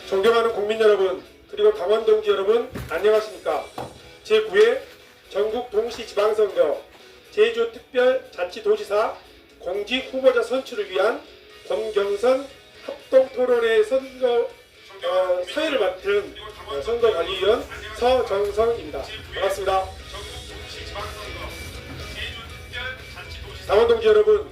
존경하는 국민 여러분, 그리고 당원 동지 여러분, 안녕하십니까? 제9회 전국 동시지방선거 제주특별자치도지사 공직 후보자 선출을 위한 범경선 합동토론회 사회를 맡은 선거관리위원 서정성입니다. 반갑습니다. 당원 동지 여러분,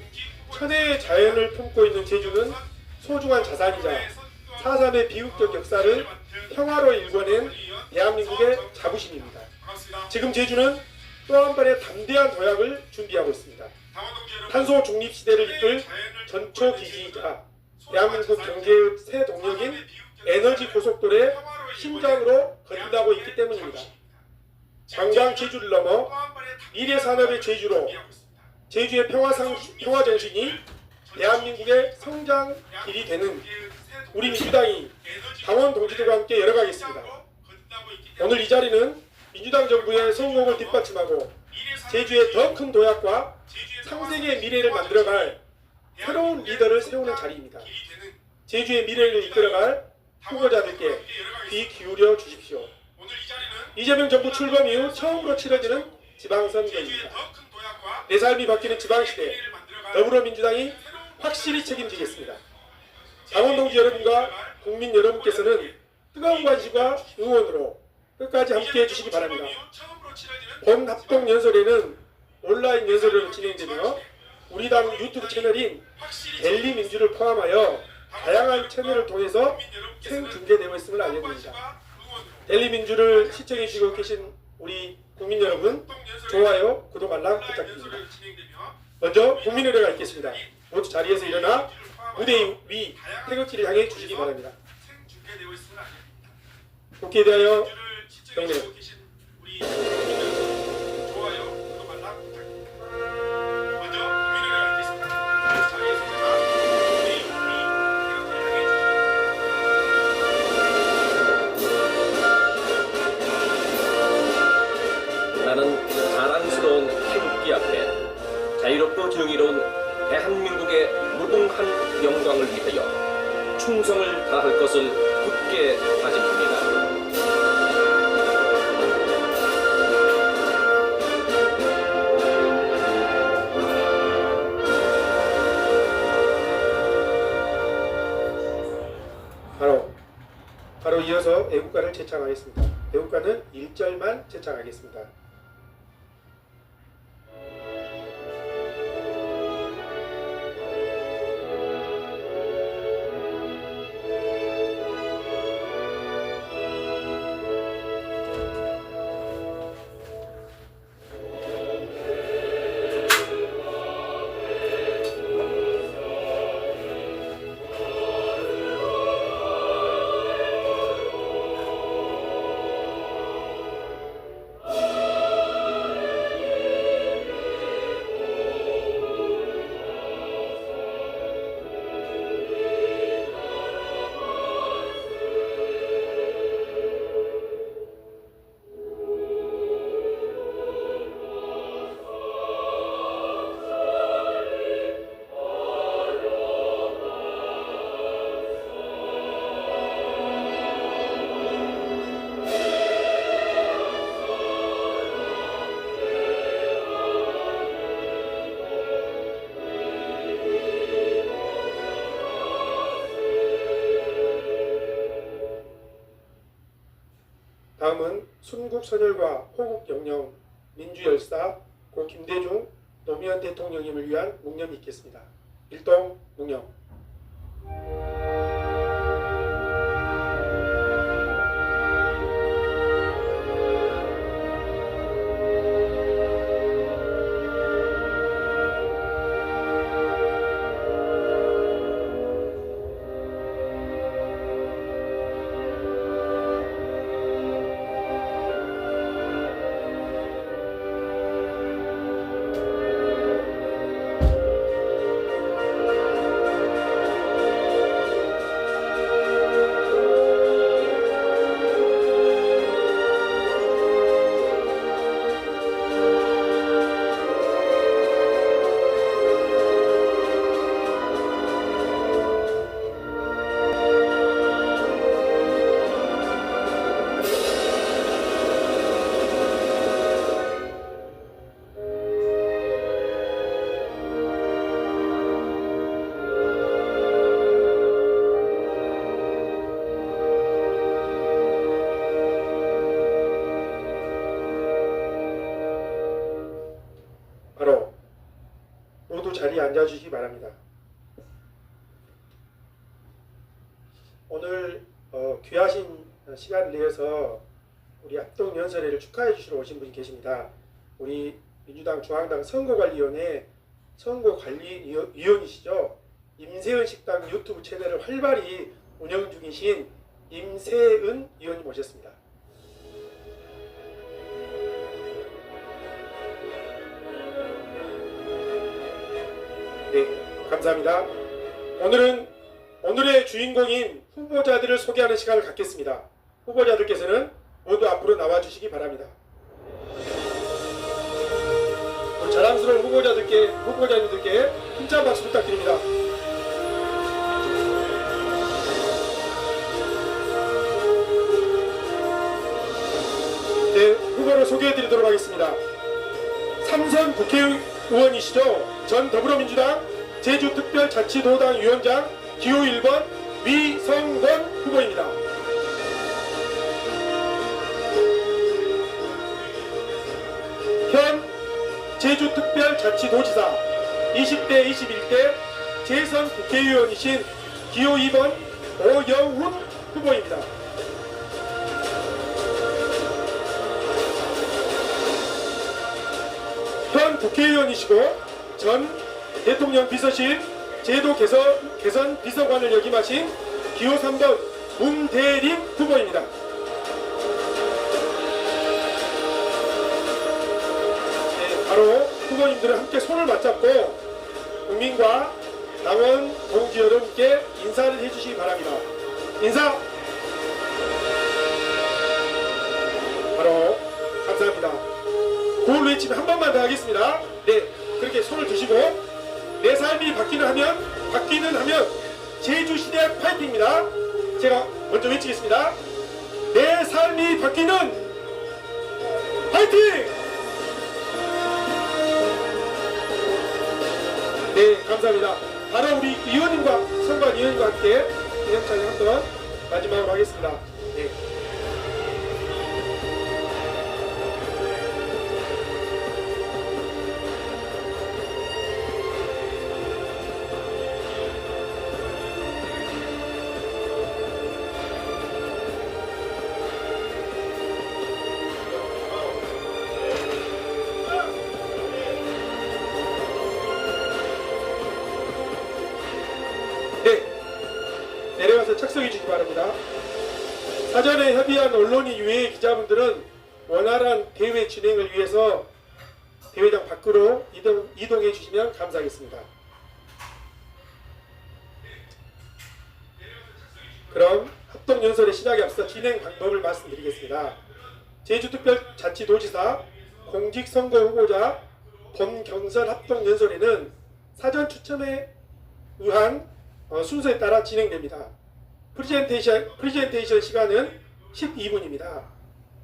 천혜의 자연을 품고 있는 제주는 소중한 자산이자 4.3의 비극적 역사를 평화로 일궈낸 대한민국의 자부심입니다. 지금 제주는 또 한 번의 담대한 도약을 준비하고 있습니다. 탄소 중립 시대를 이끌 전초 기지이자 대한민국 경제의 새 동력인 에너지 고속도로의 심장으로 거듭나고 있기 때문입니다. 관광 제주를 넘어 미래 산업의 제주로 제주의 평화 정신이 대한민국의 성장 길이 되는 우리 민주당이 당원 동지들과 함께 열어가겠습니다. 오늘 이 자리는 민주당 정부의 성공을 뒷받침하고 제주의 더 큰 도약과 상생의 미래를 만들어갈 새로운 리더를 세우는 자리입니다. 제주의 미래를 이끌어갈 후보자들께 귀 기울여 주십시오. 이재명 정부 출범 이후 처음으로 치러지는 지방선거입니다. 내 삶이 바뀌는 지방시대, 더불어민주당이 확실히 책임지겠습니다. 당원 동지 여러분과 국민 여러분께서는 뜨거운 관심과 응원으로 끝까지 함께해 주시기 바랍니다. 본 합동 연설회는 온라인 연설회로 진행되며 우리 당 유튜브 채널인 델리민주를 포함하여 다양한 채널을 통해서 생중계되고 있음을 알려드립니다. 델리민주를 시청해 주시고 계신 우리 국민 여러분, 좋아요, 구독, 알람 부탁드립니다. 먼저 국민의례가 있겠습니다. 모두 자리에서 일어나 무대 위 태극기를 향해 주시기 바랍니다. 국회에 대하여 경례. 나는 자랑스러운 태극기 앞에 자유롭고 정의로운 대한민국의 무궁한 영광을 위하여 충성을 다할 것을 굳게 다짐합니다. 바로 이어서 애국가를 제창하겠습니다. 애국가는 1절만 제창하겠습니다. 다음은 순국선열과 호국영령, 민주열사, 고 김대중, 노무현 대통령님을 위한 묵념이 있겠습니다. 일동 묵념. 모두 자리에 앉아주시기 바랍니다. 오늘 귀하신 시간을 내어서 우리 합동연설회를 축하해 주시러 오신 분이 계십니다. 우리 민주당 중앙당 선거관리위원회 선거관리위원이시죠. 임세은 식당 유튜브 채널을 활발히 운영 중이신 임세은 위원님 모셨습니다. 네, 감사합니다. 오늘의 주인공인 후보자들을 소개하는 시간을 갖겠습니다. 후보자들께서는 모두 앞으로 나와주시기 바랍니다. 자랑스러운 후보자님들께 힘찬 박수 부탁드립니다. 네, 후보를 소개해드리도록 하겠습니다. 삼선 국회의원이시죠. 전 더불어민주당 제주특별자치도당 위원장 기호 1번 위성권 후보입니다. 현 제주특별자치도지사 20대 21대 재선 국회의원이신 기호 2번 오영훈 후보입니다. 현 국회의원이시고 전 대통령 비서실 제도 개선 비서관을 역임하신 기호 3번 문대림 후보입니다. 바로 후보님들은 함께 손을 맞잡고 국민과 당원 동지 여러분께 인사를 해주시기 바랍니다. 인사! 바로 감사합니다. 구호를 외치면 한 번만 더 하겠습니다. 네, 그렇게 손을 드시고 내 삶이 바뀌는 하면 제주시대 파이팅입니다. 제가 먼저 외치겠습니다. 내 삶이 바뀌는 파이팅! 네, 감사합니다. 바로 우리 위원님과 선관위원님과 함께 기념차를 한번 마지막으로 하겠습니다. 네. 내려와서 착석해 주시기 바랍니다. 사전에 협의한 언론인 유해 기자분들은 원활한 대회 진행을 위해서 대회장 밖으로 이동해 주시면 감사하겠습니다. 그럼 합동연설의 시작에 앞서 진행 방법을 말씀드리겠습니다. 제주특별자치도지사 공직선거 후보자 본경선 합동연설회는 사전 추첨에 의한 순서에 따라 진행됩니다. 프리젠테이션 시간은 12분입니다.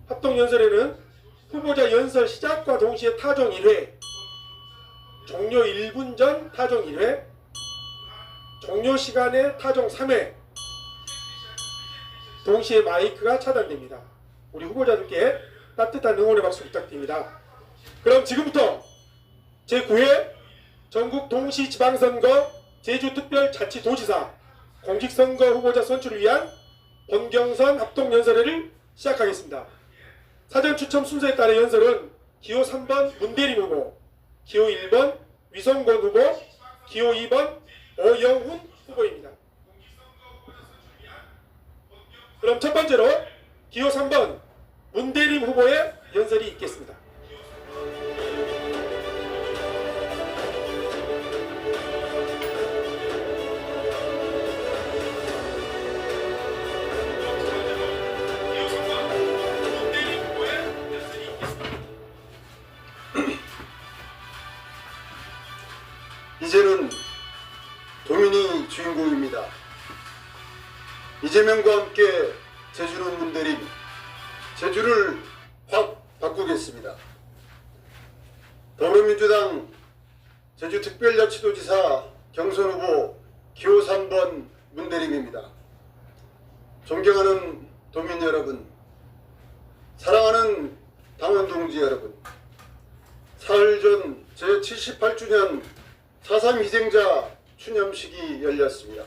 합동연설에는 후보자 연설 시작과 동시에 타종 1회, 종료 1분 전 타종 1회, 종료 시간에 타종 3회, 동시에 마이크가 차단됩니다. 우리 후보자들께 따뜻한 응원의 박수 부탁드립니다. 그럼 지금부터 제9회 전국 동시지방선거 제주특별자치도지사 공직선거 후보자 선출을 위한 본경선 합동연설회를 시작하겠습니다. 사전 추첨 순서에 따라 연설은 기호 3번 문대림 후보, 기호 1번 위성권 후보, 기호 2번 오영훈 후보입니다. 그럼 첫 번째로 기호 3번 문대림 후보의 연설이 있겠습니다. 이제는 도민이 주인공입니다. 이재명과 함께 제주는 문대림, 제주를 확 바꾸겠습니다. 더불어민주당 제주특별자치도지사 경선 후보 기호 3번 문대림입니다. 존경하는 도민 여러분, 사랑하는 당원 동지 여러분, 사흘 전 제78주년 4.3 희생자 추념식이 열렸습니다.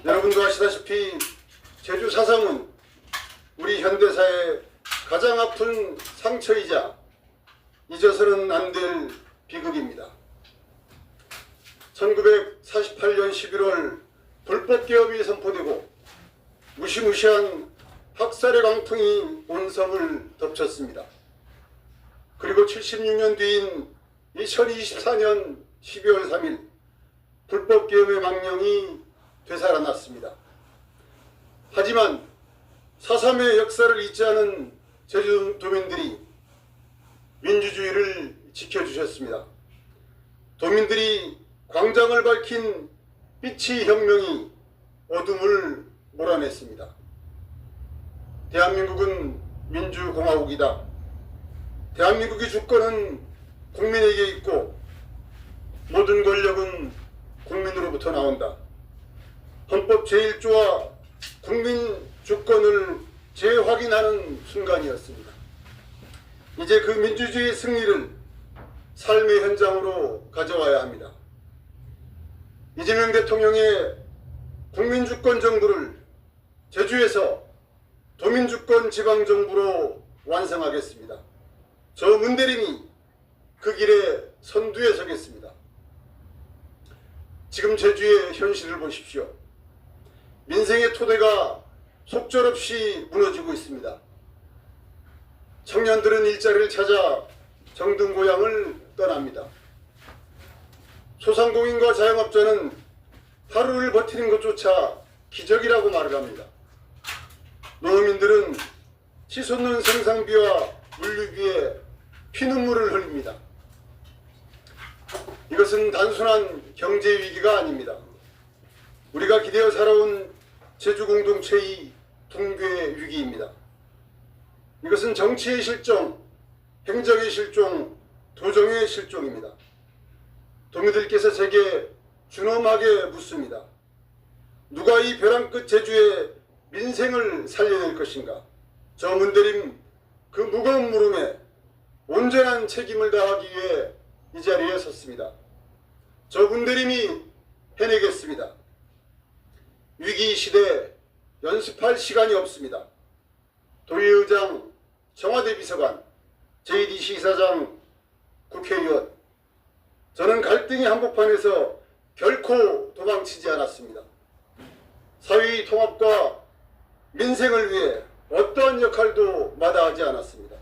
여러분도 아시다시피 제주 4.3은 우리 현대사의 가장 아픈 상처이자 잊어서는 안 될 비극입니다. 1948년 11월 불법 개업이 선포되고 무시무시한 학살의 강풍이 온 섬을 덮쳤습니다. 그리고 76년 뒤인 2024년 12월 3일 불법 개업의 망령이 되살아났습니다. 하지만 4.3의 역사를 잊지 않은 제주도민들이 민주주의를 지켜주셨습니다. 도민들이 광장을 밝힌 빛의 혁명이 어둠을 몰아냈습니다. 대한민국은 민주공화국이다. 대한민국의 주권은 국민에게 있고 모든 권력은 국민으로부터 나온다. 헌법 제1조와 국민 주권을 재확인하는 순간이었습니다. 이제 그 민주주의의 승리를 삶의 현장으로 가져와야 합니다. 이재명 대통령의 국민주권 정부를 제주에서 도민주권 지방정부로 완성하겠습니다. 저 문대림이 그 길에 선두에 서겠습니다. 지금 제주의 현실을 보십시오. 민생의 토대가 속절없이 무너지고 있습니다. 청년들은 일자리를 찾아 정든 고향을 떠납니다. 소상공인과 자영업자는 하루를 버티는 것조차 기적이라고 말을 합니다. 농민들은 치솟는 생산비와 물류비에 피눈물을 흘립니다. 이것은 단순한 경제 위기가 아닙니다. 우리가 기대어 살아온 제주 공동체의 붕괴 위기입니다. 이것은 정치의 실종, 행정의 실종, 도정의 실종입니다. 도민들께서 제게 준엄하게 묻습니다. 누가 이 벼랑 끝 제주의 민생을 살려낼 것인가? 저 문대림 그 무거운 물음에 온전한 책임을 다하기 위해 이 자리에 섰습니다. 저 문대림이 해내겠습니다. 위기 시대 연습할 시간이 없습니다. 도의회의장, 청와대 비서관, JDC 이사장, 국회의원, 저는 갈등의 한복판에서 결코 도망치지 않았습니다. 사회의 통합과 민생을 위해 어떠한 역할도 마다하지 않았습니다.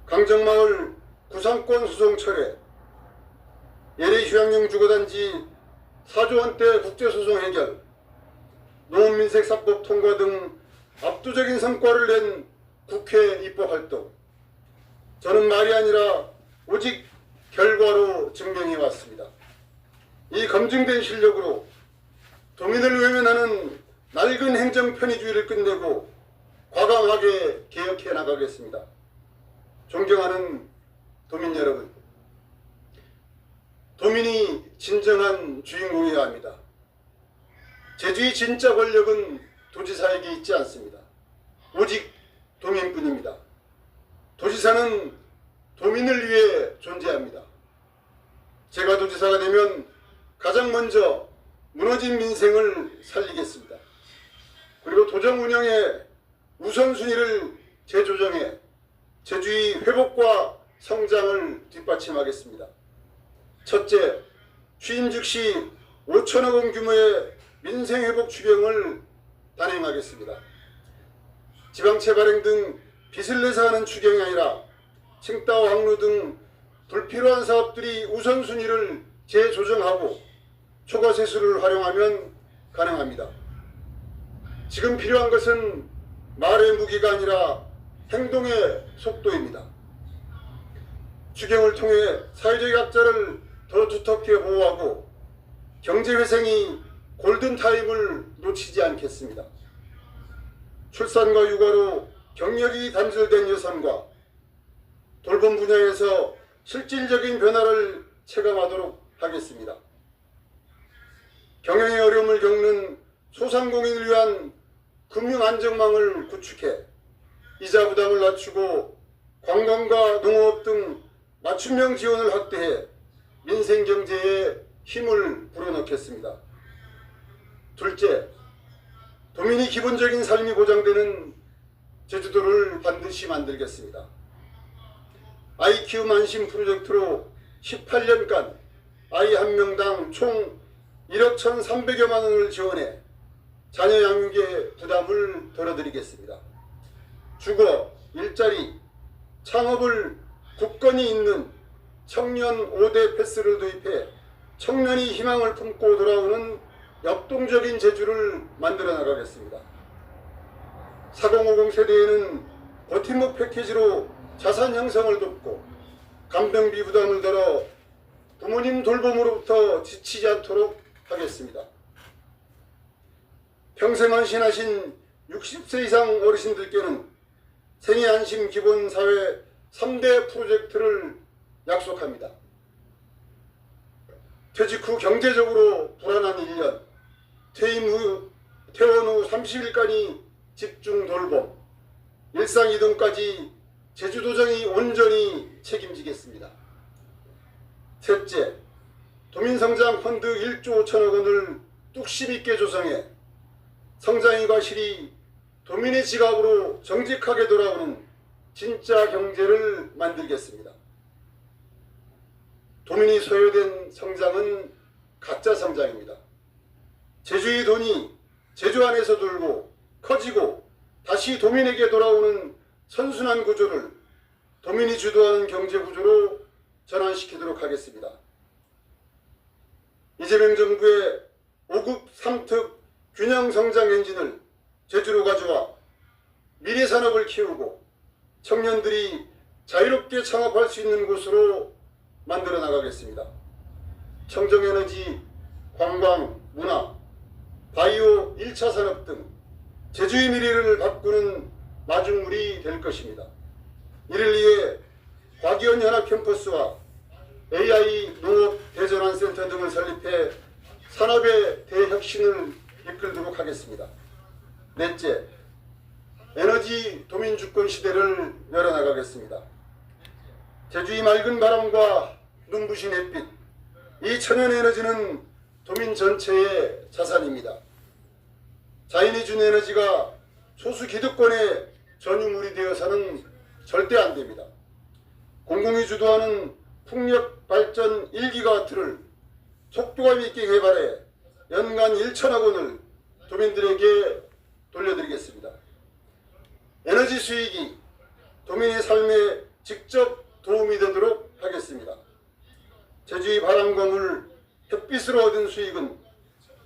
강정마을 구상권 수송 철회, 예래 휴양용 주거단지 4조 원대 국제소송 해결, 농업민색사법 통과 등 압도적인 성과를 낸 국회 입법활동, 저는 말이 아니라 오직 결과로 증명해 왔습니다. 이 검증된 실력으로 도민을 외면하는 낡은 행정 편의주의를 끝내고 과감하게 개혁해 나가겠습니다. 존경하는 도민 여러분, 도민이 진정한 주인공이어야 합니다. 제주의 진짜 권력은 도지사에게 있지 않습니다. 오직 도민뿐입니다. 도지사는 도민을 위해 존재합니다. 제가 도지사가 되면 가장 먼저 무너진 민생을 살리겠습니다. 그리고 도정 운영의 우선순위를 재조정해 제주의 회복과 성장을 뒷받침하겠습니다. 첫째, 취임 즉시 5천억 원 규모의 민생회복 추경을 단행하겠습니다. 지방채 발행 등 빚을 내서 하는 추경이 아니라 칭따오 항로 등 불필요한 사업들이 우선순위를 재조정하고 초과세수를 활용하면 가능합니다. 지금 필요한 것은 말의 무기가 아니라 행동의 속도입니다. 추경을 통해 사회적 약자를 더 두텁게 보호하고 경제회생이 골든타임을 놓치지 않겠습니다. 출산과 육아로 경력이 단절된 여성과 돌봄 분야에서 실질적인 변화를 체감하도록 하겠습니다. 경영의 어려움을 겪는 소상공인을 위한 금융안정망을 구축해 이자 부담을 낮추고 관광과 농업 등 맞춤형 지원을 확대해 민생 경제에 힘을 불어넣겠습니다. 둘째, 도민이 기본적인 삶이 보장되는 제주도를 반드시 만들겠습니다. 아이 키움 안심 프로젝트로 18년간 아이 한 명당 총 1억 1,300여만 원을 지원해 자녀 양육의 부담을 덜어드리겠습니다. 주거, 일자리, 창업을 굳건히 잇는 청년 5대 패스를 도입해 청년이 희망을 품고 돌아오는 역동적인 제주를 만들어 나가겠습니다. 4050 세대에는 버팀목 패키지로 자산 형성을 돕고 간병비 부담을 덜어 부모님 돌봄으로부터 지치지 않도록 하겠습니다. 평생 헌신하신 60세 이상 어르신들께는 생애 안심 기본사회 3대 프로젝트를 약속합니다. 퇴직 후 경제적으로 불안한 1년, 퇴원 후 30일간이 집중 돌봄, 일상 이동까지 제주도정이 온전히 책임지겠습니다. 셋째, 도민성장 펀드 1조 5천억 원을 뚝심 있게 조성해 성장의 과실이 도민의 지갑으로 정직하게 돌아오는 진짜 경제를 만들겠습니다. 도민이 소요된 성장은 가짜 성장입니다. 제주의 돈이 제주 안에서 돌고 커지고 다시 도민에게 돌아오는 선순환 구조를 도민이 주도하는 경제 구조로 전환시키도록 하겠습니다. 이재명 정부의 5급 3특 균형 성장 엔진을 제주로 가져와 미래 산업을 키우고 청년들이 자유롭게 창업할 수 있는 곳으로 만들어 나가겠습니다. 청정에너지, 관광, 문화, 바이오 1차 산업 등 제주의 미래를 바꾸는 마중물이 될 것입니다. 이를 위해 과기원 연합 캠퍼스와 AI 농업 대전환센터 등을 설립해 산업의 대혁신을 이끌도록 하겠습니다. 넷째, 에너지 도민주권 시대를 열어나가겠습니다. 제주의 맑은 바람과 눈부신 햇빛, 이 천연에너지는 도민 전체의 자산입니다. 자연이 준 에너지가 소수 기득권의 전유물이 되어서는 절대 안 됩니다. 공공이 주도하는 풍력 발전 1기가와트를 속도감 있게 개발해 연간 1천억 원을 도민들에게 돌려드리겠습니다. 에너지 수익이 도민의 삶에 직접 도움이 되도록 하겠습니다. 제주의 바람과 물, 햇빛으로 얻은 수익은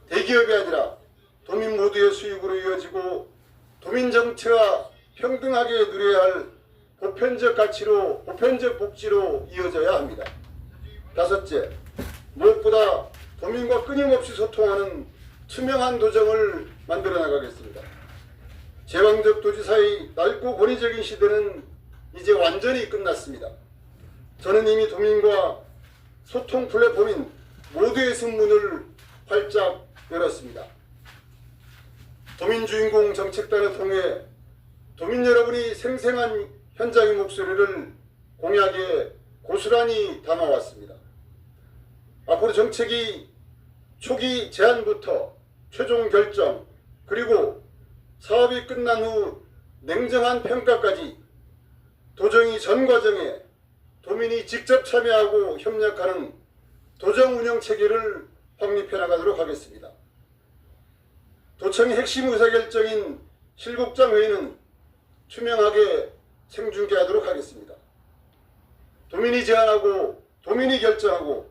대기업이 아니라 도민 모두의 수익으로 이어지고 도민 정체와 평등하게 누려야 할 보편적 가치로, 보편적 복지로 이어져야 합니다. 다섯째, 무엇보다 도민과 끊임없이 소통하는 투명한 도정을 만들어 나가겠습니다. 제왕적 도지사의 넓고 권위적인 시대는 이제 완전히 끝났습니다. 저는 이미 도민과 소통 플랫폼인 모두의 승문을 활짝 열었습니다. 도민주인공 정책단을 통해 도민 여러분이 생생한 현장의 목소리를 공약에 고스란히 담아왔습니다. 앞으로 정책이 초기 제안부터 최종 결정, 그리고 사업이 끝난 후 냉정한 평가까지 도정이 전 과정에 도민이 직접 참여하고 협력하는 도정 운영 체계를 확립해 나가도록 하겠습니다. 도청의 핵심 의사결정인 실국장 회의는 투명하게 생중계하도록 하겠습니다. 도민이 제안하고 도민이 결정하고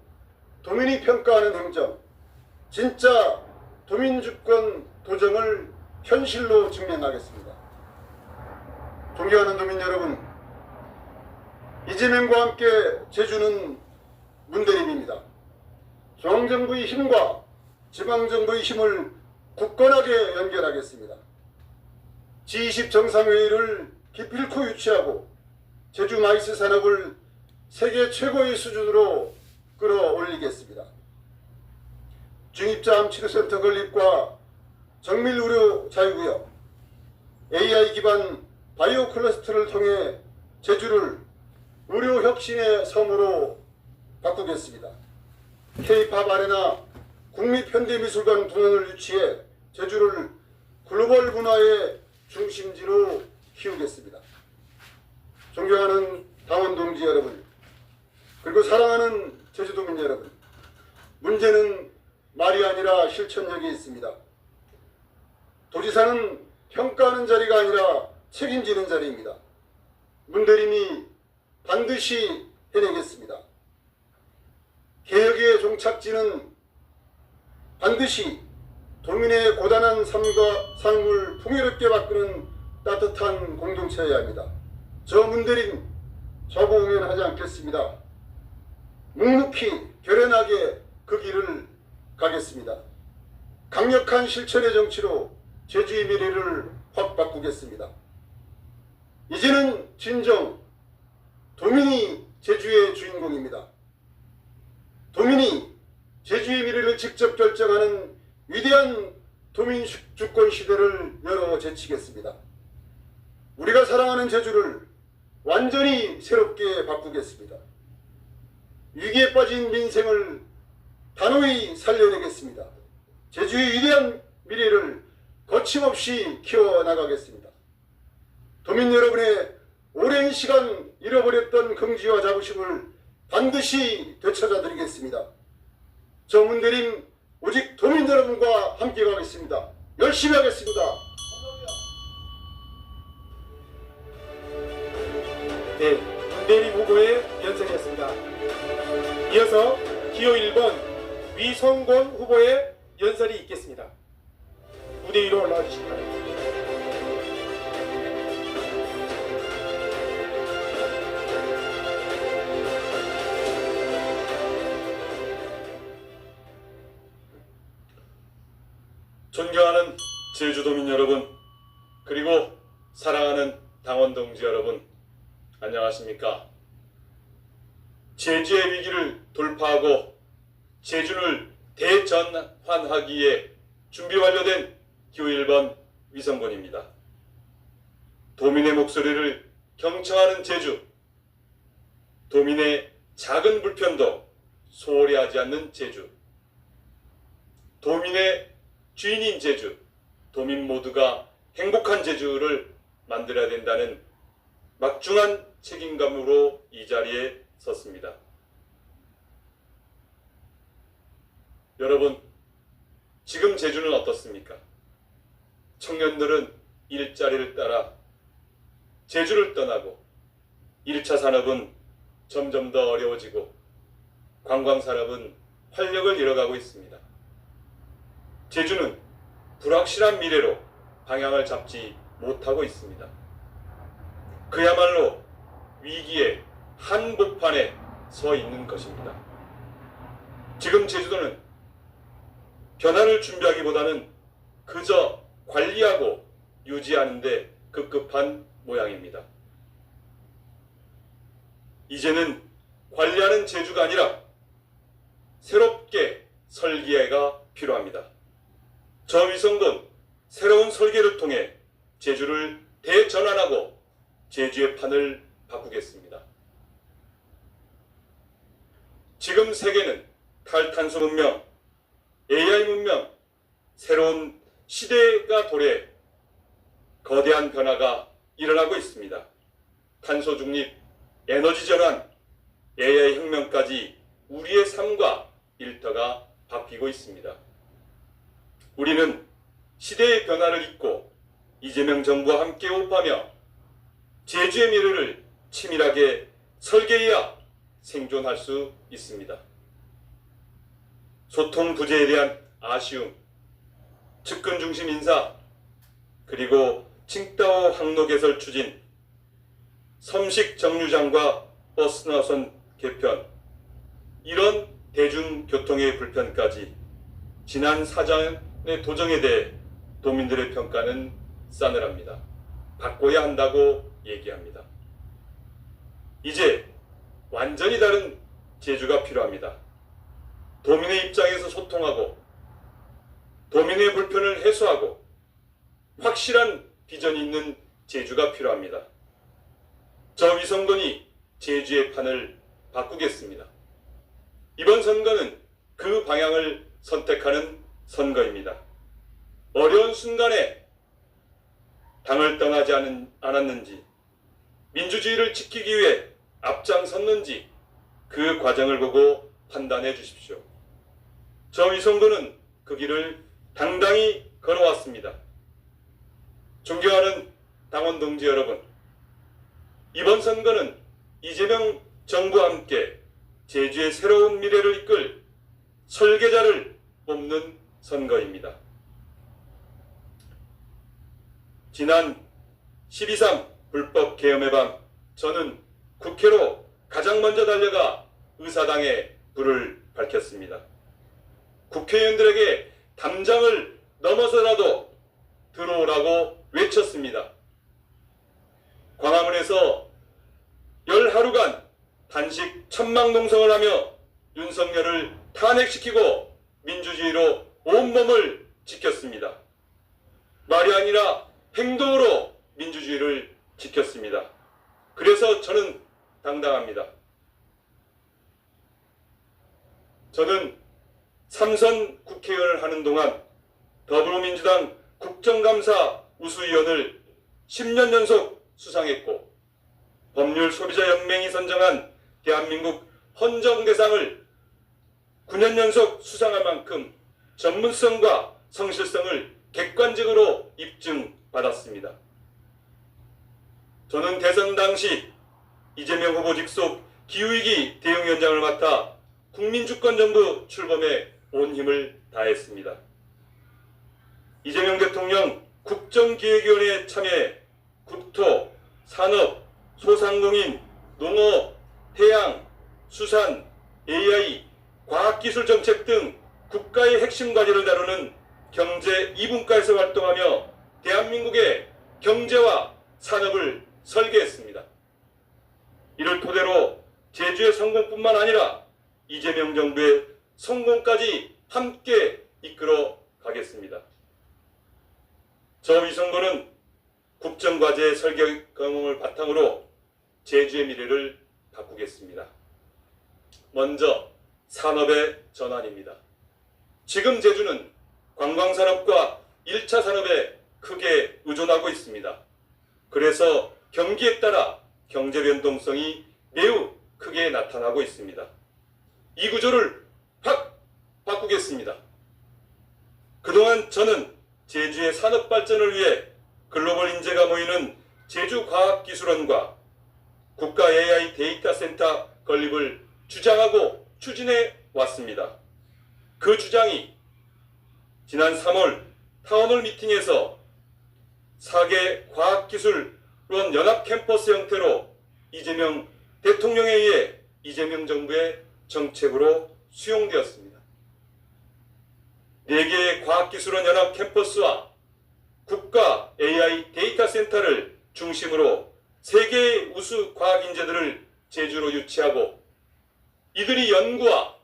도민이 평가하는 행정, 진짜 도민주권 도정을 현실로 증명하겠습니다. 존경하는 도민 여러분, 이재명과 함께 제주는 문대립입니다. 중앙정부의 힘과 지방정부의 힘을 굳건하게 연결하겠습니다. G20 정상회의를 기필코 유치하고 제주 마이스 산업을 세계 최고의 수준으로 끌어올리겠습니다. 중입자 암치료센터 건립과 정밀의료 자유구역, AI 기반 바이오 클러스터를 통해 제주를 의료 혁신의 섬으로 바꾸겠습니다. K-팝 아레나 국립현대미술관 분원을 유치해 제주를 글로벌 문화의 중심지로 키우겠습니다. 존경하는 당원 동지 여러분, 그리고 사랑하는 제주도민 여러분, 문제는 말이 아니라 실천력이 있습니다. 도지사는 평가하는 자리가 아니라 책임지는 자리입니다. 문대림이 반드시 해내겠습니다. 개혁의 종착지는 반드시 도민의 고단한 삶을 풍요롭게 바꾸는 따뜻한 공동체여야 합니다. 저 문대림 저거 응연하지 않겠습니다. 묵묵히 결연하게 그 길을 가겠습니다. 강력한 실천의 정치로 제주의 미래를 확 바꾸겠습니다. 이제는 진정 도민이 제주의 주인공입니다. 도민이 제주의 미래를 직접 결정하는 위대한 도민 주권 시대를 열어 제치겠습니다. 우리가 사랑하는 제주를 완전히 새롭게 바꾸겠습니다. 위기에 빠진 민생을 단호히 살려내겠습니다. 제주의 위대한 미래를 거침없이 키워나가겠습니다. 도민 여러분의 오랜 시간 잃어버렸던 긍지와 자부심을 반드시 되찾아드리겠습니다. 저 문대림 오직 도민 여러분과 함께 가겠습니다. 열심히 하겠습니다. 네, 문대림 후보의 연설이었습니다. 이어서 기호 1번 위성곤 후보의 연설이 있겠습니다. 무대 위로 올라와 주시기 바랍니다. 존경하는 제주도민 여러분, 그리고 사랑하는 당원 동지 여러분, 안녕하십니까? 제주의 위기를 돌파하고 제주를 대전환하기에 준비 완료된 기호 1번 위성곤입니다. 도민의 목소리를 경청하는 제주, 도민의 작은 불편도 소홀히 하지 않는 제주, 도민의 주인인 제주, 도민 모두가 행복한 제주를 만들어야 된다는 막중한 책임감으로 이 자리에 섰습니다. 여러분, 지금 제주는 어떻습니까? 청년들은 일자리를 따라 제주를 떠나고 1차 산업은 점점 더 어려워지고 관광 산업은 활력을 잃어가고 있습니다. 제주는 불확실한 미래로 방향을 잡지 못하고 있습니다. 그야말로 위기의 한복판에 서 있는 것입니다. 지금 제주도는 변화를 준비하기보다는 그저 관리하고 유지하는 데 급급한 모양입니다. 이제는 관리하는 제주가 아니라 새롭게 설계가 필요합니다. 저 위성곤 새로운 설계를 통해 제주를 대전환하고 제주의 판을 바꾸겠습니다. 지금 세계는 탈탄소 문명, AI 문명, 새로운 시대가 도래 거대한 변화가 일어나고 있습니다. 탄소 중립, 에너지 전환, AI 혁명까지 우리의 삶과 일터가 바뀌고 있습니다. 우리는 시대의 변화를 잇고 이재명 정부와 함께 호흡하며 제주의 미래를 치밀하게 설계해야 생존할 수 있습니다. 소통 부재에 대한 아쉬움, 측근 중심 인사, 그리고 칭따오 항로 개설 추진, 섬식 정류장과 버스 노선 개편, 이런 대중교통의 불편까지 지난 사전의 도정에 대해 도민들의 평가는 싸늘합니다. 바꿔야 한다고 얘기합니다. 이제 완전히 다른 제주가 필요합니다. 도민의 입장에서 소통하고 도민의 불편을 해소하고 확실한 비전이 있는 제주가 필요합니다. 저 위성곤이 제주의 판을 바꾸겠습니다. 이번 선거는 그 방향을 선택하는 선거입니다. 어려운 순간에 당을 떠나지 않았는지, 민주주의를 지키기 위해 앞장섰는지 그 과정을 보고 판단해 주십시오. 저 위성도는 그 길을 당당히 걸어왔습니다. 존경하는 당원 동지 여러분, 이번 선거는 이재명 정부와 함께 제주의 새로운 미래를 이끌 설계자를 뽑는 선거입니다. 지난 12.3 불법 계엄의 밤, 저는 국회로 가장 먼저 달려가 의사당에 불을 밝혔습니다. 국회의원들에게 담장을 넘어서라도 들어오라고 외쳤습니다. 광화문에서 10하루간 단식 천막농성을 하며 윤석열을 탄핵시키고 민주주의로 온몸을 지켰습니다. 말이 아니라 행동으로 민주주의를 지켰습니다. 그래서 저는 당당합니다. 저는 3선 국회의원을 하는 동안 더불어민주당 국정감사 우수위원을 10년 연속 수상했고, 법률소비자연맹이 선정한 대한민국 헌정대상을 9년 연속 수상할 만큼 전문성과 성실성을 객관적으로 입증받았습니다. 저는 대선 당시 이재명 후보 직속 기후위기 대응위원장을 맡아 국민주권정부 출범에 온 힘을 다했습니다. 이재명 대통령 국정기획위원회에 참여해 국토, 산업, 소상공인, 농업, 해양, 수산, AI, 과학기술 정책 등 국가의 핵심 과제를 다루는 경제 2분과에서 활동하며 대한민국의 경제와 산업을 설계했습니다. 이를 토대로 제주의 성공뿐만 아니라 이재명 정부의 성공까지 함께 이끌어 가겠습니다. 저 위성도는 국정과제 설계 경험을 바탕으로 제주의 미래를 바꾸겠습니다. 먼저 산업의 전환입니다. 지금 제주는 관광산업과 1차 산업에 크게 의존하고 있습니다. 그래서 경기에 따라 경제 변동성이 매우 크게 나타나고 있습니다. 이 구조를 확 바꾸겠습니다. 그동안 저는 제주의 산업 발전을 위해 글로벌 인재가 모이는 제주과학기술원과 국가 AI 데이터 센터 건립을 주장하고 추진해 왔습니다. 그 주장이 지난 3월 타운홀 미팅에서 4개 과학기술원 연합 캠퍼스 형태로 이재명 대통령에 의해 이재명 정부의 정책으로 수용되었습니다. 4개의 과학기술원 연합 캠퍼스와 국가 AI 데이터 센터를 중심으로 세계의 우수 과학인재들을 제주로 유치하고 이들이 연구와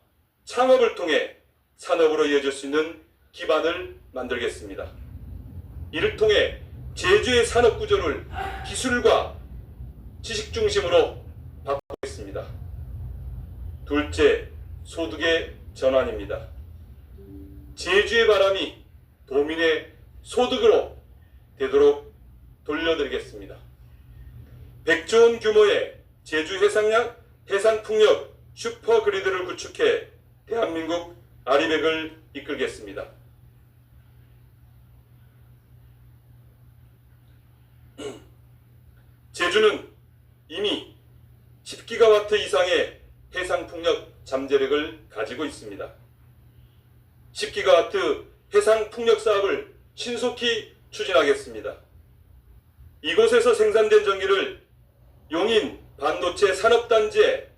창업을 통해 산업으로 이어질 수 있는 기반을 만들겠습니다. 이를 통해 제주의 산업 구조를 기술과 지식 중심으로 바꾸겠습니다. 둘째, 소득의 전환입니다. 제주의 바람이 도민의 소득으로 되도록 돌려드리겠습니다. 100조 원 규모의 제주 해상풍력 슈퍼그리드를 구축해 대한민국 아리백을 이끌겠습니다. 제주는 이미 10기가와트 이상의 해상풍력 잠재력을 가지고 있습니다. 10기가와트 해상풍력 사업을 신속히 추진하겠습니다. 이곳에서 생산된 전기를 용인 반도체 산업단지에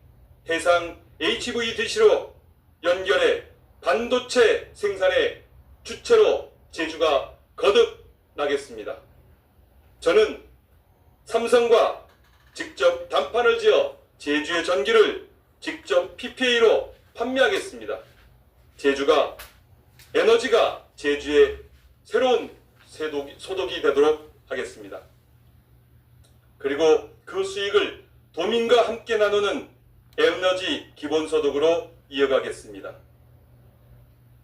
해상 HVDC로 연결해 반도체 생산의 주체로 제주가 거듭나겠습니다. 저는 삼성과 직접 단판을 지어 제주의 전기를 직접 PPA로 판매하겠습니다. 에너지가 제주의 새로운 소득이 되도록 하겠습니다. 그리고 그 수익을 도민과 함께 나누는 에너지 기본소득으로 이어가겠습니다.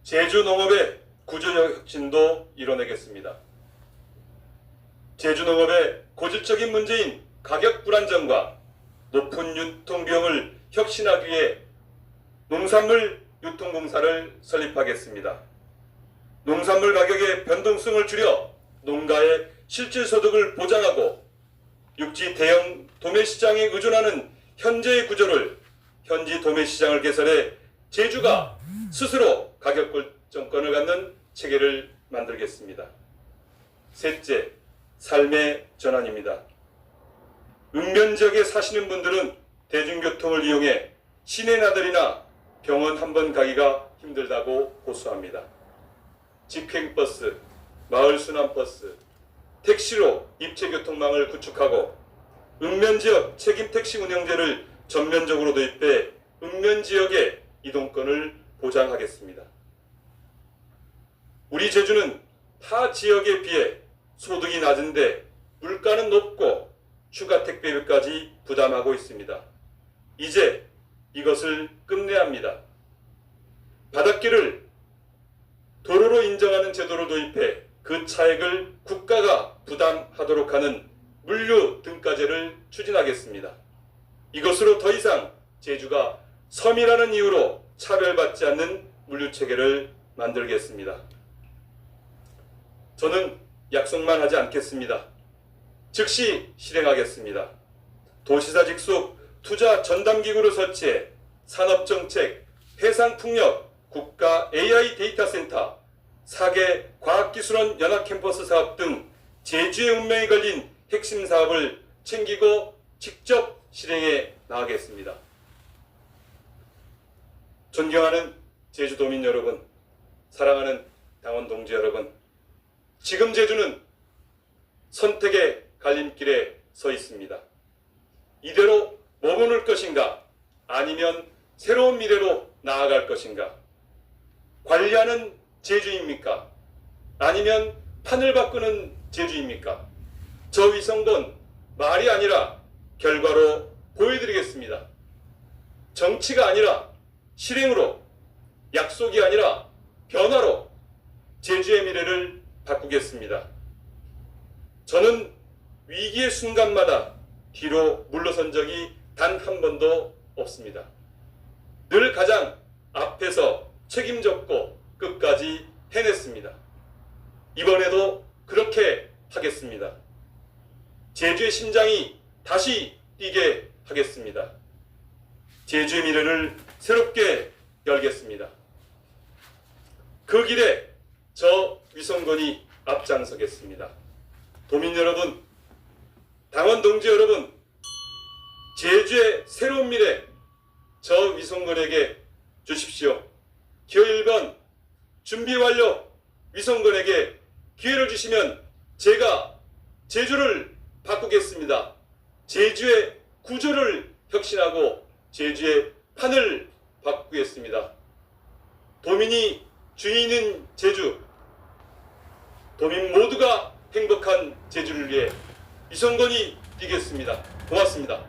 제주 농업의 구조적 혁신도 이뤄내겠습니다. 제주 농업의 고질적인 문제인 가격 불안정과 높은 유통 비용을 혁신하기 위해 농산물 유통공사를 설립하겠습니다. 농산물 가격의 변동성을 줄여 농가의 실질 소득을 보장하고 육지 대형 도매시장에 의존하는 현재의 구조를 현지 도매시장을 개설해 제주가 스스로 가격 결정권을 갖는 체계를 만들겠습니다. 셋째, 삶의 전환입니다. 읍면 지역에 사시는 분들은 대중교통을 이용해 시내 나들이나 병원 한 번 가기가 힘들다고 호소합니다. 직행버스, 마을순환버스, 택시로 입체교통망을 구축하고 읍면지역 책임택시 운영제를 전면적으로 도입해 읍면지역의 이동권을 보장하겠습니다. 우리 제주는 타 지역에 비해 소득이 낮은데 물가는 높고 추가 택배비까지 부담하고 있습니다. 이제 이것을 끝내야 합니다. 바닷길을 도로로 인정하는 제도를 도입해 그 차액을 국가가 부담하도록 하는 물류 등가제를 추진하겠습니다. 이것으로 더 이상 제주가 섬이라는 이유로 차별받지 않는 물류체계를 만들겠습니다. 저는 약속만 하지 않겠습니다. 즉시 실행하겠습니다. 도시사 직속 투자 전담기구를 설치해 산업정책, 해상풍력, 국가 AI 데이터센터, 4개 과학기술원 연합캠퍼스 사업 등 제주의 운명이 걸린 핵심 사업을 챙기고 직접 실행해 나가겠습니다. 존경하는 제주도민 여러분, 사랑하는 당원 동지 여러분, 지금 제주는 선택의 갈림길에 서 있습니다. 이대로 머무를 것인가, 아니면 새로운 미래로 나아갈 것인가? 관리하는 제주입니까? 아니면 판을 바꾸는 제주입니까? 저 위성건 말이 아니라 결과로 보여드리겠습니다. 정치가 아니라 실행으로, 약속이 아니라 변화로 제주의 미래를 바꾸겠습니다. 저는 위기의 순간마다 뒤로 물러선 적이 단 한 번도 없습니다. 늘 가장 앞에서 책임졌고 끝까지 해냈습니다. 이번에도 그렇게 하겠습니다. 제주의 심장이 다시 뛰게 하겠습니다. 제주의 미래를 새롭게 열겠습니다. 그 길에 저 위성건이 앞장서겠습니다. 도민 여러분, 당원 동지 여러분, 제주의 새로운 미래 저 위성건에게 주십시오. 기호 1번 준비 완료. 위성건에게 기회를 주시면 제가 제주를 바꾸겠습니다. 제주의 구조를 혁신하고 제주의 판을 바꾸겠습니다. 도민이 주인인 제주, 도민 모두가 행복한 제주를 위해 위성건이 뛰겠습니다. 고맙습니다.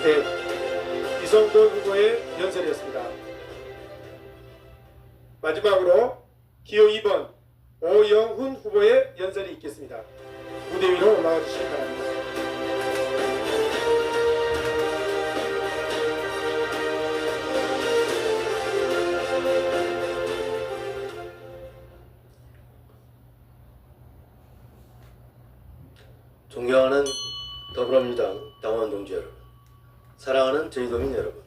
네, 위성건 후보의 연설이었습니다. 마지막으로 기호 2번 오영훈 후보의 연설이 있겠습니다. 무대 위로 올라와 주시기 바랍니다. 존경하는 더불어민주당 당원 동지 여러분, 사랑하는 제주도민 여러분,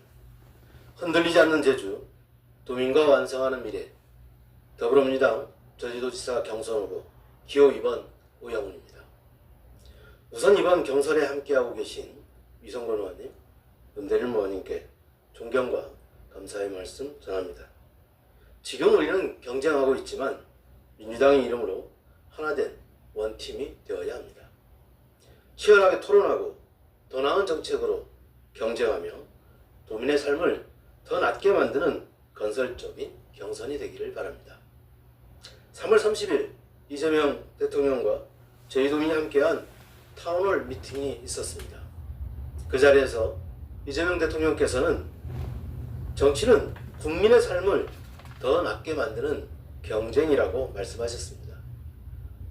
흔들리지 않는 제주, 도민과 완성하는 미래, 더불어민주당 제주도지사 경선 후보 기호 2번 오영훈입니다. 우선 이번 경선에 함께하고 계신 위성건 의원님, 은대림 의원님께 존경과 감사의 말씀 전합니다. 지금 우리는 경쟁하고 있지만 민주당의 이름으로 하나된 원팀이 되어야 합니다. 치열하게 토론하고 더 나은 정책으로 경쟁하며 도민의 삶을 더 낫게 만드는 건설적인 경선이 되기를 바랍니다. 3월 30일 이재명 대통령과 제주도민이 함께한 타운홀 미팅이 있었습니다. 그 자리에서 이재명 대통령께서는 정치는 국민의 삶을 더 낫게 만드는 경쟁이라고 말씀하셨습니다.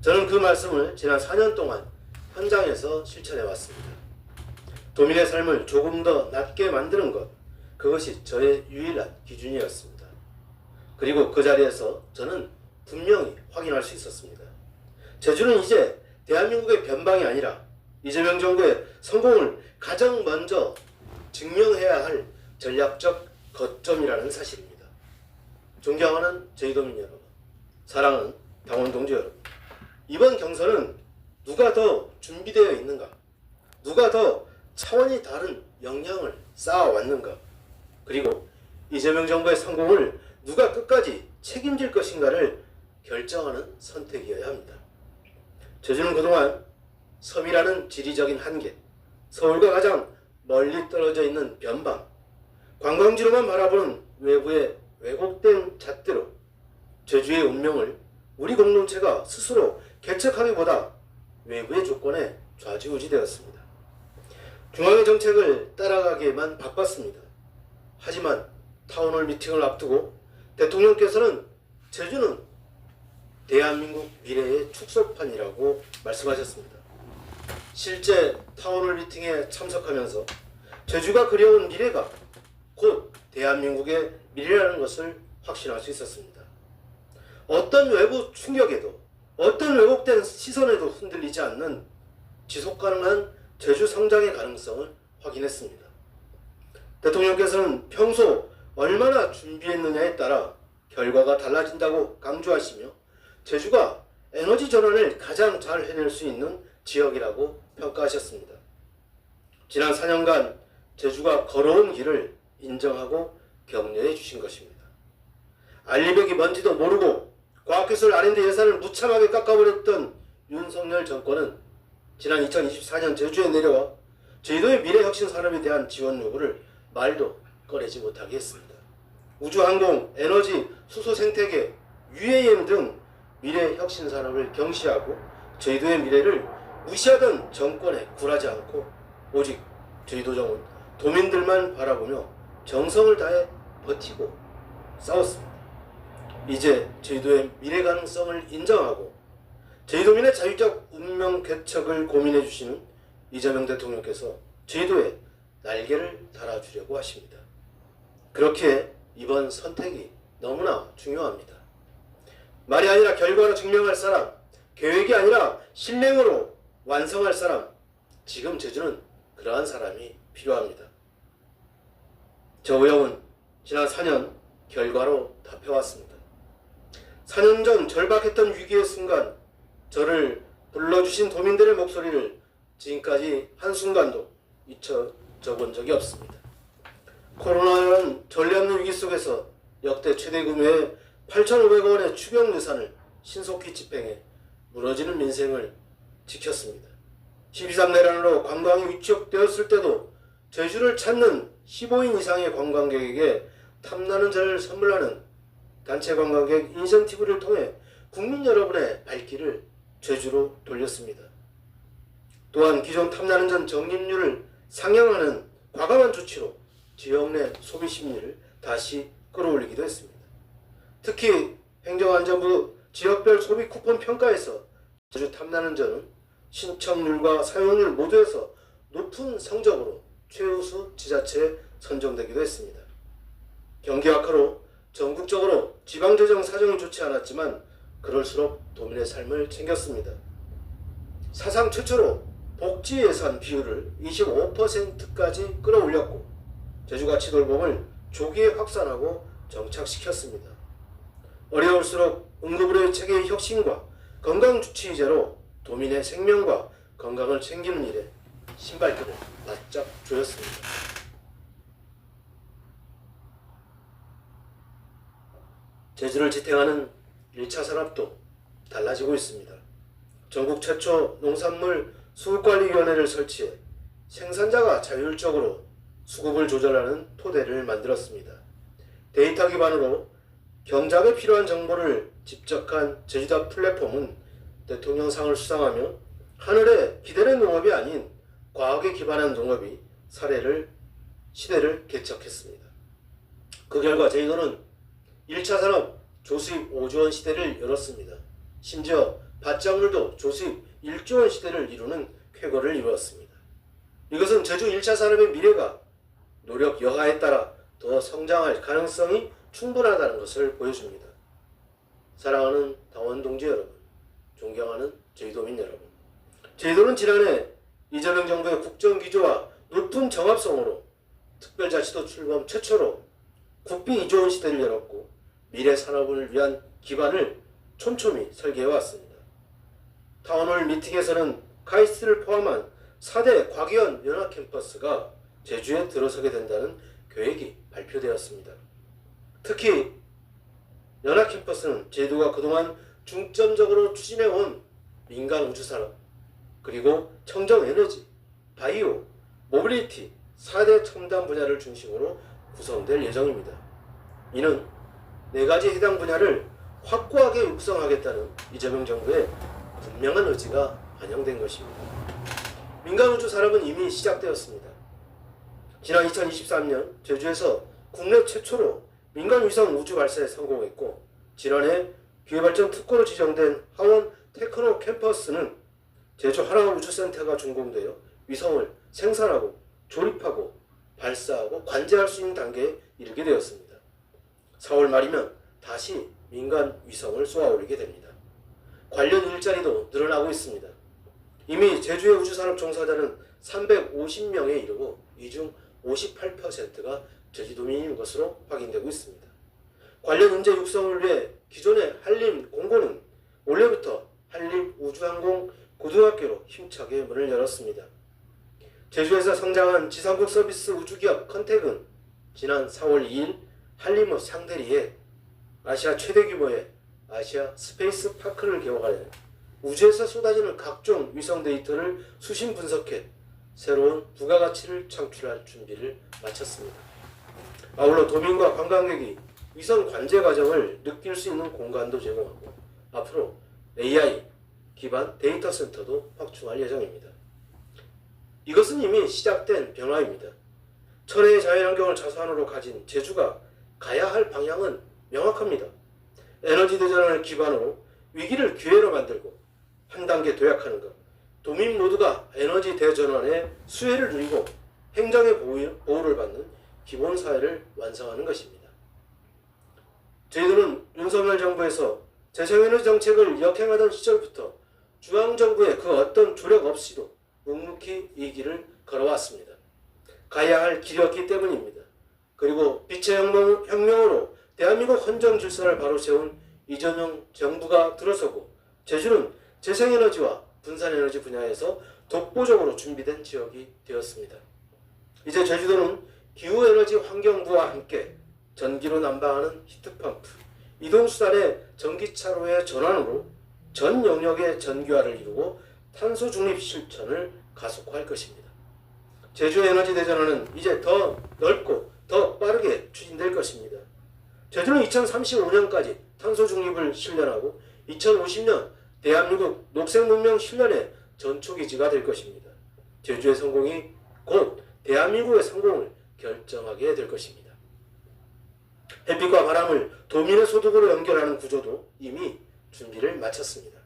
저는 그 말씀을 지난 4년 동안 현장에서 실천해 왔습니다. 도민의 삶을 조금 더 낫게 만드는 것, 그것이 저의 유일한 기준이었습니다. 그리고 그 자리에서 저는 분명히 확인할 수 있었습니다. 제주는 이제 대한민국의 변방이 아니라 이재명 정부의 성공을 가장 먼저 증명해야 할 전략적 거점이라는 사실입니다. 존경하는 제주도민 여러분, 사랑하는 당원 동지 여러분, 이번 경선은 누가 더 준비되어 있는가, 누가 더 차원이 다른 역량을 쌓아왔는가, 그리고 이재명 정부의 성공을 누가 끝까지 책임질 것인가를 결정하는 선택이어야 합니다. 제주는 그동안 섬이라는 지리적인 한계, 서울과 가장 멀리 떨어져 있는 변방, 관광지로만 바라보는 외부의 왜곡된 잣대로 제주의 운명을 우리 공동체가 스스로 개척하기보다 외부의 조건에 좌지우지되었습니다. 중앙의 정책을 따라가기에만 바빴습니다. 하지만 타운홀 미팅을 앞두고 대통령께서는 제주는 대한민국 미래의 축소판이라고 말씀하셨습니다. 실제 타운홀 미팅에 참석하면서 제주가 그려온 미래가 곧 대한민국의 미래라는 것을 확신할 수 있었습니다. 어떤 외부 충격에도, 어떤 왜곡된 시선에도 흔들리지 않는 지속가능한 제주 성장의 가능성을 확인했습니다. 대통령께서는 평소 얼마나 준비했느냐에 따라 결과가 달라진다고 강조하시며 제주가 에너지 전환을 가장 잘 해낼 수 있는 지역이라고 평가하셨습니다. 지난 4년간 제주가 걸어온 길을 인정하고 격려해 주신 것입니다. 알리백이 뭔지도 모르고 과학기술 R&D 예산을 무참하게 깎아버렸던 윤석열 정권은 지난 2024년 제주에 내려와 제주도의 미래혁신 산업에 대한 지원 요구를 말도 꺼내지 못하게 했습니다. 우주항공, 에너지, 수소생태계, UAM 등 미래혁신 산업을 경시하고 제주도의 미래를 무시하던 정권에 굴하지 않고 오직 제주도정은 도민들만 바라보며 정성을 다해 버티고 싸웠습니다. 이제 제주도의 미래 가능성을 인정하고 제주도민의 자유적 운명 개척을 고민해 주시는 이재명 대통령께서 제주도에 날개를 달아주려고 하십니다. 그렇게 이번 선택이 너무나 중요합니다. 말이 아니라 결과로 증명할 사람, 계획이 아니라 실행으로 완성할 사람, 지금 제주는 그러한 사람이 필요합니다. 저 우영은 지난 4년 결과로 답해왔습니다. 4년 전 절박했던 위기의 순간 저를 불러주신 도민들의 목소리를 지금까지 한순간도 잊혀져 본 적이 없습니다. 코로나라는 전례 없는 위기 속에서 역대 최대 규모의 8,500원의 추경 예산을 신속히 집행해 무너지는 민생을 지켰습니다. 12.3 내란으로 관광이 위축되었을 때도 제주를 찾는 15인 이상의 관광객에게 탐나는 전을 선물하는 단체 관광객 인센티브를 통해 국민 여러분의 발길을 제주로 돌렸습니다. 또한 기존 탐나는 전 적립률을 상향하는 과감한 조치로 지역 내 소비 심리를 다시 끌어올리기도 했습니다. 특히 행정안전부 지역별 소비 쿠폰 평가에서 제주 탐나는 전은 신청률과 사용률 모두에서 높은 성적으로 최우수 지자체에 선정되기도 했습니다. 경기 악화로 전국적으로 지방재정 사정이 좋지 않았지만 그럴수록 도민의 삶을 챙겼습니다. 사상 최초로 복지 예산 비율을 25%까지 끌어올렸고 제주가치 돌봄을 조기에 확산하고 정착시켰습니다. 어려울수록 응급의료 체계의 혁신과 건강주치의제로 도민의 생명과 건강을 챙기는 일에 신발끈을 바짝 조였습니다. 제주를 지탱하는 1차 산업도 달라지고 있습니다. 전국 최초 농산물 수급관리위원회를 설치해 생산자가 자율적으로 수급을 조절하는 토대를 만들었습니다. 데이터 기반으로 경작에 필요한 정보를 집적한 제주도 플랫폼은 대통령상을 수상하며 하늘에 기대는 농업이 아닌 과학에 기반한 농업이 시대를 개척했습니다. 그 결과 제주도는 1차 산업 조수입 5조 원 시대를 열었습니다. 심지어 밭작물도 조수입 1조 원 시대를 이루는 쾌거를 이루었습니다. 이것은 제주 1차 산업의 미래가 노력 여하에 따라 더 성장할 가능성이 충분하다는 것을 보여줍니다. 사랑하는 당원 동지 여러분, 존경하는 제주도민 여러분, 제주도는 지난해 이재명 정부의 국정기조와 높은 정합성으로 특별자치도 출범 최초로 국비 2조 원 시대를 열었고 미래 산업을 위한 기반을 촘촘히 설계해 왔습니다. 타운홀 미팅에서는 카이스트를 포함한 4대 과기원 연합 캠퍼스가 제주에 들어서게 된다는 계획이 발표되었습니다. 특히 연합 캠퍼스는 제주도가 그동안 중점적으로 추진해온 민간 우주산업, 그리고 청정에너지, 바이오, 모빌리티 4대 첨단 분야를 중심으로 구성될 예정입니다. 이는 4가지 해당 분야를 확고하게 육성하겠다는 이재명 정부의 분명한 의지가 반영된 것입니다. 민간 우주 산업은 이미 시작되었습니다. 지난 2023년 제주에서 국내 최초로 민간 위성 우주 발사에 성공했고, 지난해 기회발전 특구로 지정된 하원 테크노 캠퍼스는 제주 하나우주센터가 준공되어 위성을 생산하고 조립하고 발사하고 관제할 수 있는 단계에 이르게 되었습니다. 4월 말이면 다시 민간 위성을 쏘아 올리게 됩니다. 관련 일자리도 늘어나고 있습니다. 이미 제주의 우주산업 종사자는 350명에 이르고 이 중 58%가 제주도민인 것으로 확인되고 있습니다. 관련 인재 육성을 위해 기존의 한림공고는 올해부터 한림우주항공고등학교로 힘차게 문을 열었습니다. 제주에서 성장한 지상국 서비스 우주기업 컨택은 지난 4월 2일 한림호 상대리에 아시아 최대 규모의 아시아 스페이스 파크를 개업하여 우주에서 쏟아지는 각종 위성 데이터를 수신 분석해 새로운 부가가치를 창출할 준비를 마쳤습니다. 아울러 도민과 관광객이 위성 관제 과정을 느낄 수 있는 공간도 제공하고 앞으로 AI 기반 데이터 센터도 확충할 예정입니다. 이것은 이미 시작된 변화입니다. 천혜의 자연환경을 자산으로 가진 제주가 가야 할 방향은 명확합니다. 에너지 대전환을 기반으로 위기를 기회로 만들고 한 단계 도약하는 것, 도민 모두가 에너지 대전환의 수혜를 누리고 행정의 보호를 받는 기본 사회를 완성하는 것입니다. 저희들은 윤석열 정부에서 재생에너지 정책을 역행하던 시절부터 중앙정부의 그 어떤 조력 없이도 묵묵히 이 길을 걸어왔습니다. 가야 할 길이었기 때문입니다. 그리고 빛의 혁명으로 대한민국 헌정 질서를 바로 세운 이재명 정부가 들어서고 제주는 재생에너지와 분산에너지 분야에서 독보적으로 준비된 지역이 되었습니다. 이제 제주도는 기후에너지 환경부와 함께 전기로 난방하는 히트펌프, 이동수단의 전기차로의 전환으로 전 영역의 전기화를 이루고 탄소 중립 실천을 가속화할 것입니다. 제주 에너지 대전환은 이제 더 넓고 더 빠르게 추진될 것입니다. 제주는 2035년까지 탄소 중립을 실현하고 2050년 대한민국 녹색문명 실현의 전초기지가 될 것입니다. 제주의 성공이 곧 대한민국의 성공을 결정하게 될 것입니다. 햇빛과 바람을 도민의 소득으로 연결하는 구조도 이미 준비를 마쳤습니다.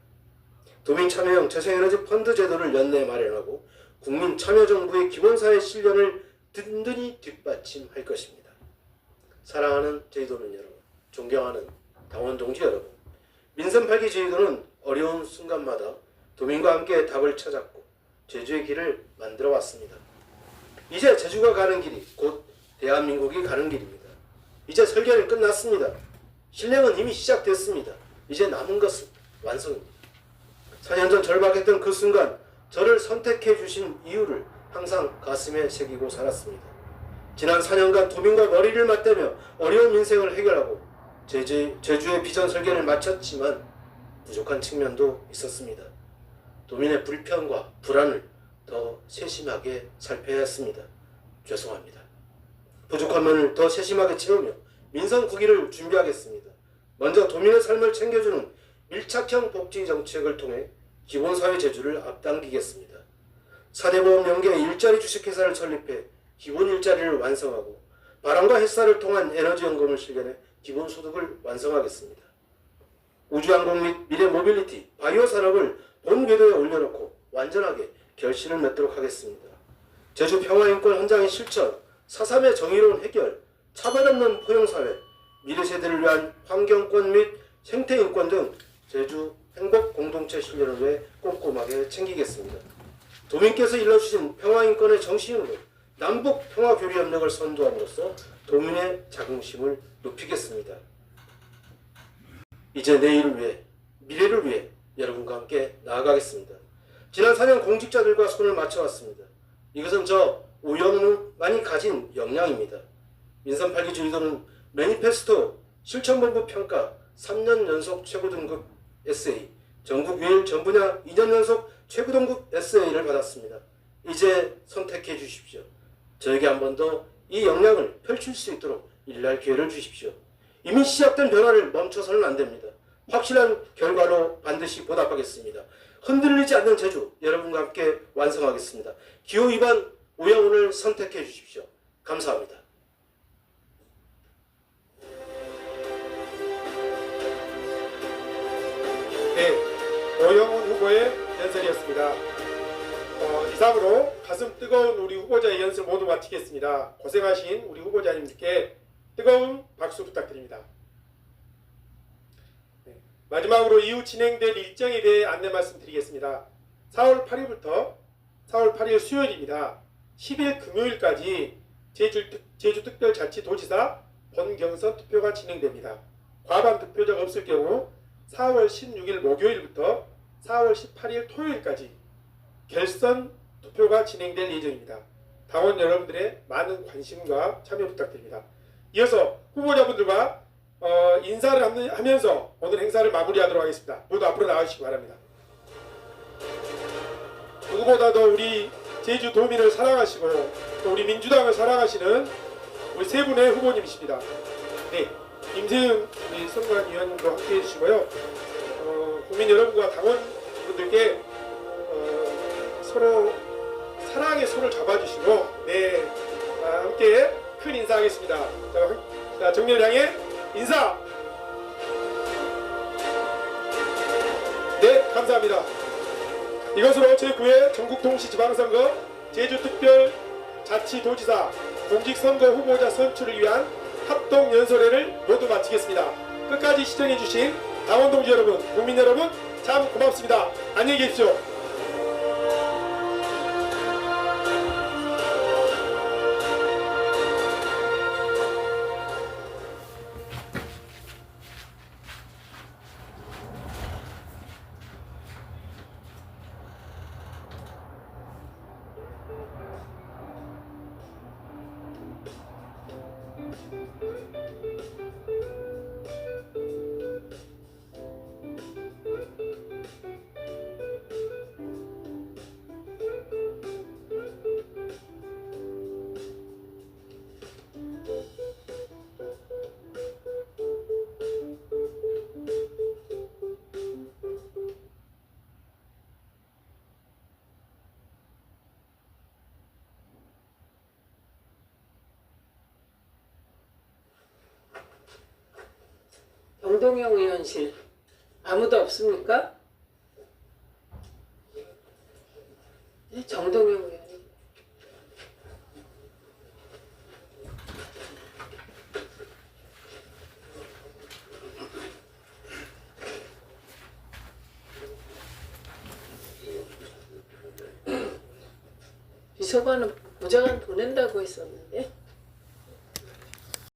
도민 참여형 재생에너지 펀드 제도를 연내 마련하고 국민 참여정부의 기본사회 실현을 든든히 뒷받침할 것입니다. 사랑하는 제주도민 여러분, 존경하는 당원 동지 여러분, 민선 8기 제주도는 어려운 순간마다 도민과 함께 답을 찾았고 제주의 길을 만들어 왔습니다. 이제 제주가 가는 길이 곧 대한민국이 가는 길입니다. 이제 설계는 끝났습니다. 실행은 이미 시작됐습니다. 이제 남은 것은 완성입니다. 4년 전 절박했던 그 순간 저를 선택해 주신 이유를 항상 가슴에 새기고 살았습니다. 지난 4년간 도민과 머리를 맞대며 어려운 민생을 해결하고 제주의 비전 설계를 마쳤지만 부족한 측면도 있었습니다. 도민의 불편과 불안을 더 세심하게 살펴야 했습니다. 죄송합니다. 부족한 면을 더 세심하게 채우며 민선 9기를 준비하겠습니다. 먼저 도민의 삶을 챙겨주는 밀착형 복지 정책을 통해 기본사회 제주를 앞당기겠습니다. 4대보험 연계 일자리 주식회사를 설립해 기본 일자리를 완성하고 바람과 햇살을 통한 에너지 연금을 실현해 기본 소득을 완성하겠습니다. 우주항공 및 미래 모빌리티, 바이오 산업을 본 궤도에 올려놓고 완전하게 결실을 맺도록 하겠습니다. 제주 평화인권 현장의 실천, 4.3의 정의로운 해결, 차별 없는 포용사회, 미래 세대를 위한 환경권 및 생태인권 등 제주 행복 공동체 실현을 위해 꼼꼼하게 챙기겠습니다. 도민께서 일러주신 평화인권의 정신으로 남북 평화교류협력을 선도함으로써 도민의 자긍심을 높이겠습니다. 이제 내일을 위해, 미래를 위해 여러분과 함께 나아가겠습니다. 지난 4년 공직자들과 손을 맞춰왔습니다. 이것은 저 오영만이 가진 역량입니다. 민선 8기 주의도는 매니페스토 실천본부 평가 3년 연속 최고 등급 에세이, 전국 유일 전 분야 2년 연속 최고 등급 에세이를 받았습니다. 이제 선택해 주십시오. 저에게 한 번 더 이 역량을 펼칠 수 있도록 일할 기회를 주십시오. 이미 시작된 변화를 멈춰서는 안 됩니다. 확실한 결과로 반드시 보답하겠습니다. 흔들리지 않는 제주 여러분과 함께 완성하겠습니다. 기호 2번 오영훈을 선택해 주십시오. 감사합니다. 네, 오영훈 후보의 연설이었습니다. 이상으로 가슴 뜨거운 우리 후보자의 연설 모두 마치겠습니다. 고생하신 우리 후보자님들께 뜨거운 박수 부탁드립니다. 네, 마지막으로 이후 진행될 일정에 대해 안내 말씀드리겠습니다. 4월 8일부터 4월 8일 수요일입니다. 10일 금요일까지 제주특별자치도지사 본경선 투표가 진행됩니다. 과반 득표자가 없을 경우 4월 16일 목요일부터 4월 18일 토요일까지 결선 투표가 진행될 예정입니다. 당원 여러분들의 많은 관심과 참여 부탁드립니다. 이어서 후보자분들과 인사를 하면서 오늘 행사를 마무리하도록 하겠습니다. 모두 앞으로 나와주시기 바랍니다. 누구보다도 우리 제주도민을 사랑하시고 또 우리 민주당을 사랑하시는 우리 세 분의 후보님이십니다. 네, 임세은 우리 선관위원님도 함께해 주시고요. 국민 여러분과 당원분들께 서로 사랑의 손을 잡아주시고 네, 함께 큰 인사하겠습니다. 자, 정리를 향해 인사. 네, 감사합니다. 이것으로 제9회 전국동시지방선거 제주특별자치도지사 공직선거 후보자 선출을 위한 합동연설회를 모두 마치겠습니다. 끝까지 시청해주신 당원동지 여러분, 국민 여러분 참 고맙습니다. 안녕히 계십시오. 정동영 의원실 아무도 없습니까? 네, 정동영 의원님. 비서관은 보좌관 보낸다고 했었는데.